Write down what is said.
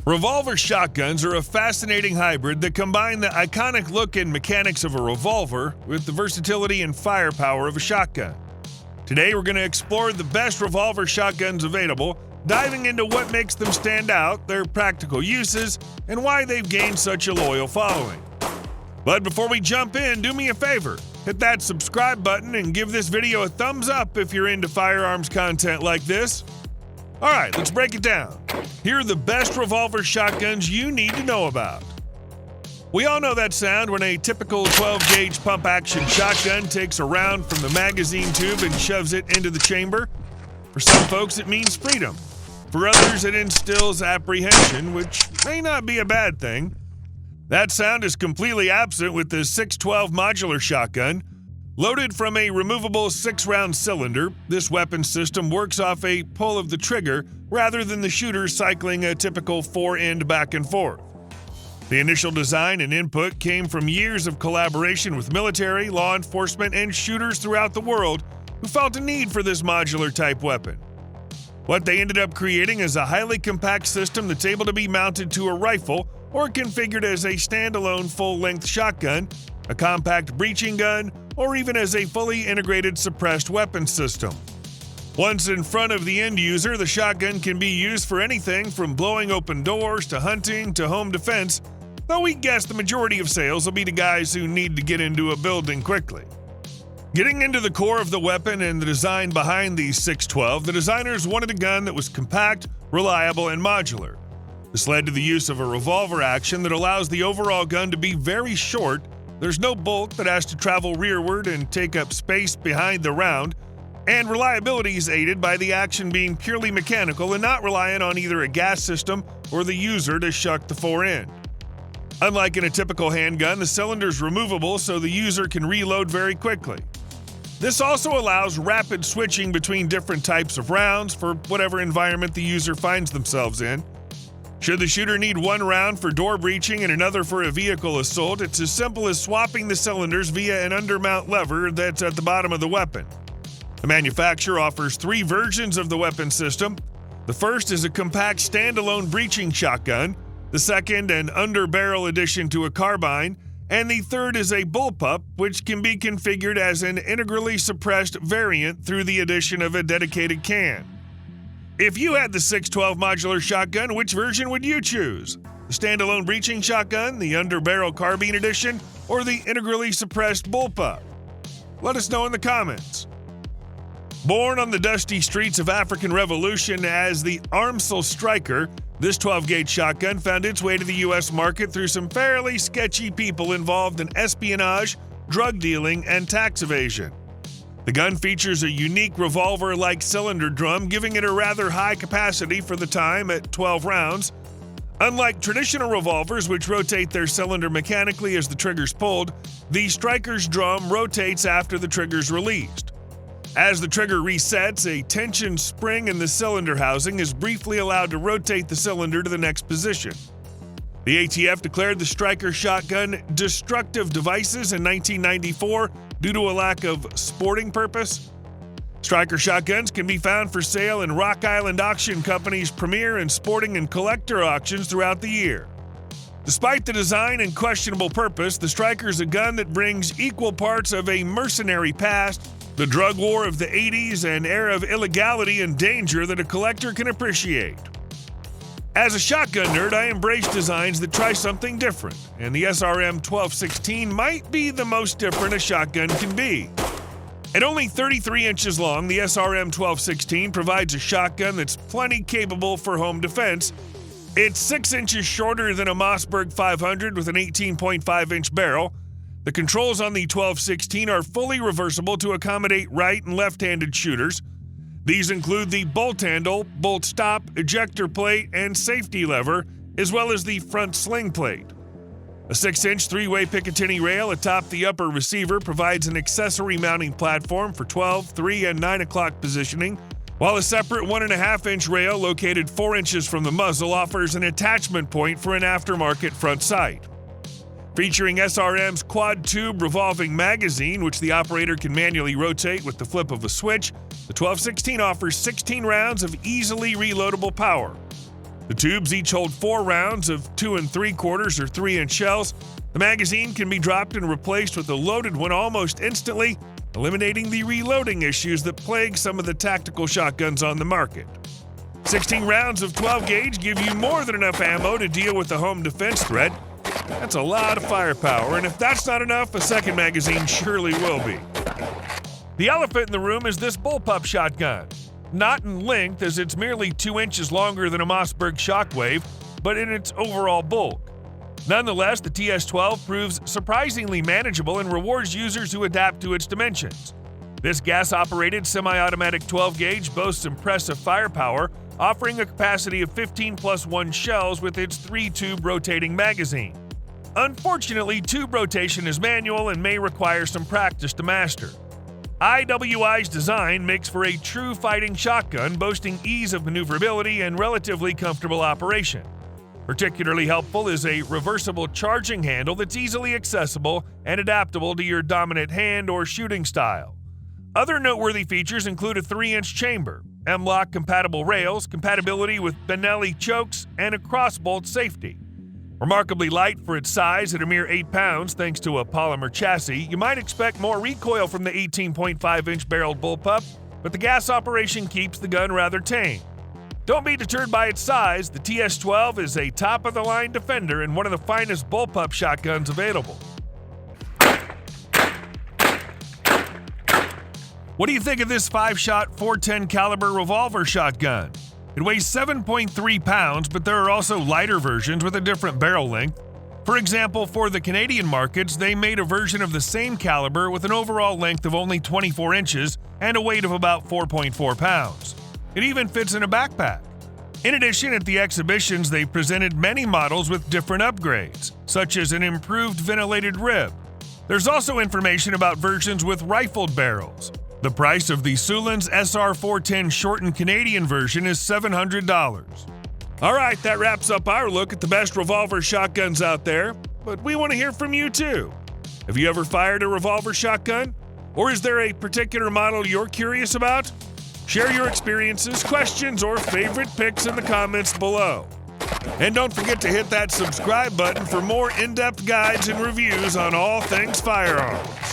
Revolver shotguns are a fascinating hybrid that combine the iconic look and mechanics of a revolver with the versatility and firepower of a shotgun. Today we're going to explore the best revolver shotguns available, diving into what makes them stand out, their practical uses, and why they've gained such a loyal following. But before we jump in, do me a favor, hit that subscribe button and give this video a thumbs up if you're into firearms content like this. Alright, let's break it down. Here are the best revolver shotguns you need to know about. We all know that sound when a typical 12-gauge pump-action shotgun takes a round from the magazine tube and shoves it into the chamber. For some folks, it means freedom. For others, it instills apprehension, which may not be a bad thing. That sound is completely absent with the 612 Modular shotgun. Loaded from a removable 6-round cylinder, this weapon system works off a pull of the trigger rather than the shooter cycling a typical 4-end back and forth. The initial design and input came from years of collaboration with military, law enforcement, and shooters throughout the world who felt a need for this modular-type weapon. What they ended up creating is a highly compact system that's able to be mounted to a rifle or configured as a standalone full-length shotgun, a compact breaching gun, or even as a fully integrated suppressed weapon system. Once in front of the end user, the shotgun can be used for anything from blowing open doors to hunting to home defense, though we guess the majority of sales will be to guys who need to get into a building quickly. Getting into the core of the weapon and the design behind the 612, the designers wanted a gun that was compact, reliable, and modular. This led to the use of a revolver action that allows the overall gun to be very short. There's no bolt that has to travel rearward and take up space behind the round, and reliability is aided by the action being purely mechanical and not reliant on either a gas system or the user to shuck the fore-end. Unlike in a typical handgun, the cylinder is removable so the user can reload very quickly. This also allows rapid switching between different types of rounds for whatever environment the user finds themselves in. Should the shooter need one round for door breaching and another for a vehicle assault, it's as simple as swapping the cylinders via an undermount lever that's at the bottom of the weapon. The manufacturer offers 3 versions of the weapon system. The first is a compact standalone breaching shotgun, the second an underbarrel addition to a carbine, and the third is a bullpup, which can be configured as an integrally suppressed variant through the addition of a dedicated can. If you had the 612 Modular shotgun, which version would you choose? The standalone breaching shotgun, the underbarrel carbine edition, or the integrally suppressed bullpup? Let us know in the comments. Born on the dusty streets of African Revolution as the Armsel Striker, this 12-gauge shotgun found its way to the U.S. market through some fairly sketchy people involved in espionage, drug dealing, and tax evasion. The gun features a unique revolver-like cylinder drum, giving it a rather high capacity for the time at 12 rounds. Unlike traditional revolvers, which rotate their cylinder mechanically as the trigger's pulled, the Striker's drum rotates after the trigger's released. As the trigger resets, a tension spring in the cylinder housing is briefly allowed to rotate the cylinder to the next position. The ATF declared the Striker shotgun destructive devices in 1994 due to a lack of sporting purpose. Striker shotguns can be found for sale in Rock Island Auction Company's premier and sporting and collector auctions throughout the year. Despite the design and questionable purpose, the Striker is a gun that brings equal parts of a mercenary past, the drug war of the 80s, and era of illegality and danger that a collector can appreciate. As a shotgun nerd, I embrace designs that try something different, and the SRM 1216 might be the most different a shotgun can be. At only 33 inches long, the SRM 1216 provides a shotgun that's plenty capable for home defense. It's 6 inches shorter than a Mossberg 500 with an 18.5-inch barrel. The controls on the 1216 are fully reversible to accommodate right and left-handed shooters. These include the bolt handle, bolt stop, ejector plate, and safety lever, as well as the front sling plate. A 6-inch 3-way Picatinny rail atop the upper receiver provides an accessory mounting platform for 12, 3, and 9 o'clock positioning, while a separate 1.5-inch rail located 4 inches from the muzzle offers an attachment point for an aftermarket front sight. Featuring SRM's quad-tube revolving magazine, which the operator can manually rotate with the flip of a switch, the 1216 offers 16 rounds of easily reloadable power. The The tubes each hold 4 rounds of 2 3/4 or 3-inch shells. The magazine can be dropped and replaced with a loaded one almost instantly, eliminating the reloading issues that plague some of the tactical shotguns on the market. 16 rounds of 12 gauge give you more than enough ammo to deal with the home defense threat. That's a lot of firepower, and if that's not enough, a second magazine surely will be. The elephant in the room is this bullpup shotgun. Not in length, as it's merely 2 inches longer than a Mossberg Shockwave, but in its overall bulk. Nonetheless, the TS-12 proves surprisingly manageable and rewards users who adapt to its dimensions. This gas-operated semi-automatic 12-gauge boasts impressive firepower, offering a capacity of 15+1 shells with its 3-tube rotating magazine. Unfortunately, tube rotation is manual and may require some practice to master. IWI's design makes for a true fighting shotgun, boasting ease of maneuverability and relatively comfortable operation. Particularly helpful is a reversible charging handle that's easily accessible and adaptable to your dominant hand or shooting style. Other noteworthy features include a 3-inch chamber, M-LOK compatible rails, compatibility with Benelli chokes, and a crossbolt safety. Remarkably light for its size at a mere 8 pounds thanks to a polymer chassis, you might expect more recoil from the 18.5-inch barreled bullpup, but the gas operation keeps the gun rather tame. Don't be deterred by its size. The TS-12 is a top-of-the-line defender and one of the finest bullpup shotguns available. What do you think of this 5-shot 410 caliber revolver shotgun? It weighs 7.3 pounds, but there are also lighter versions with a different barrel length. For example, for the Canadian markets, they made a version of the same caliber with an overall length of only 24 inches and a weight of about 4.4 pounds. It even fits in a backpack. In addition, at the exhibitions, they presented many models with different upgrades, such as an improved ventilated rib. There's also information about versions with rifled barrels. The price of the Sulin's SR410 shortened Canadian version is $700. All right, that wraps up our look at the best revolver shotguns out there, but we want to hear from you too. Have you ever fired a revolver shotgun? Or is there a particular model you're curious about? Share your experiences, questions, or favorite picks in the comments below. And don't forget to hit that subscribe button for more in-depth guides and reviews on all things firearms.